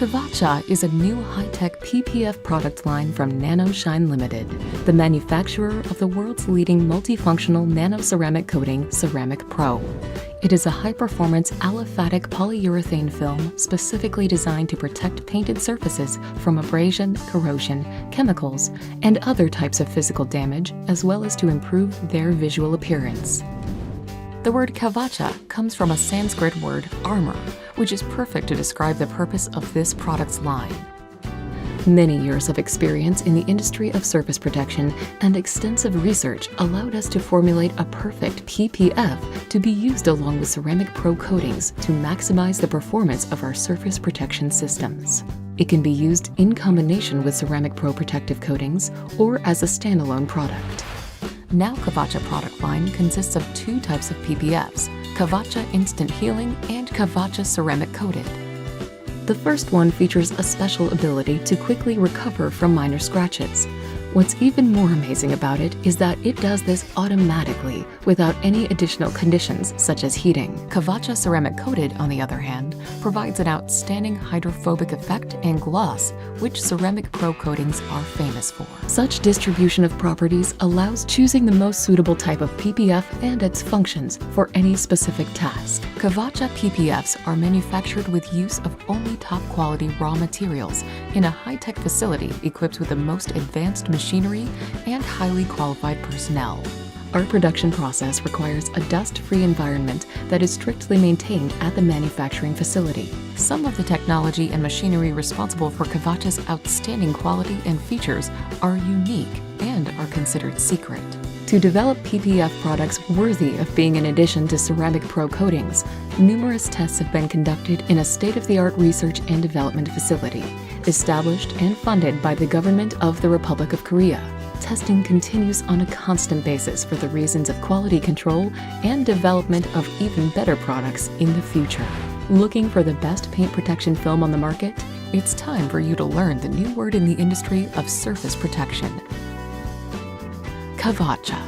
KAVACA is a new high-tech PPF product line from NanoShine Limited, the manufacturer of the world's leading multifunctional nano-ceramic coating, Ceramic Pro. It is a high-performance aliphatic polyurethane film specifically designed to protect painted surfaces from abrasion, corrosion, chemicals, and other types of physical damage, as well as to improve their visual appearance. The word Kavaca comes from a Sanskrit word armor, which is perfect to describe the purpose of this product's line. Many years of experience in the industry of surface protection and extensive research allowed us to formulate a perfect PPF to be used along with Ceramic Pro coatings to maximize the performance of our surface protection systems. It can be used in combination with Ceramic Pro protective coatings or as a standalone product. Now KAVACA product line consists of two types of PPFs, KAVACA Instant Healing and KAVACA Ceramic Coated. The first one features a special ability to quickly recover from minor scratches. What's even more amazing about it is that it does this automatically without any additional conditions such as heating. KAVACA Ceramic Coated, on the other hand, provides an outstanding hydrophobic effect and gloss, which Ceramic Pro coatings are famous for. Such distribution of properties allows choosing the most suitable type of PPF and its functions for any specific task. KAVACA PPFs are manufactured with use of only top-quality raw materials in a high-tech facility equipped with the most advanced machinery and highly qualified personnel. Our production process requires a dust-free environment that is strictly maintained at the manufacturing facility. Some of the technology and machinery responsible for KAVACA's outstanding quality and features are unique and are considered secret. To develop PPF products worthy of being an addition to Ceramic Pro coatings, numerous tests have been conducted in a state-of-the-art research and development facility, established and funded by the government of the Republic of Korea. Testing continues on a constant basis for the reasons of quality control and development of even better products in the future. Looking for the best paint protection film on the market? It's time for you to learn the new word in the industry of surface protection: KAVACA.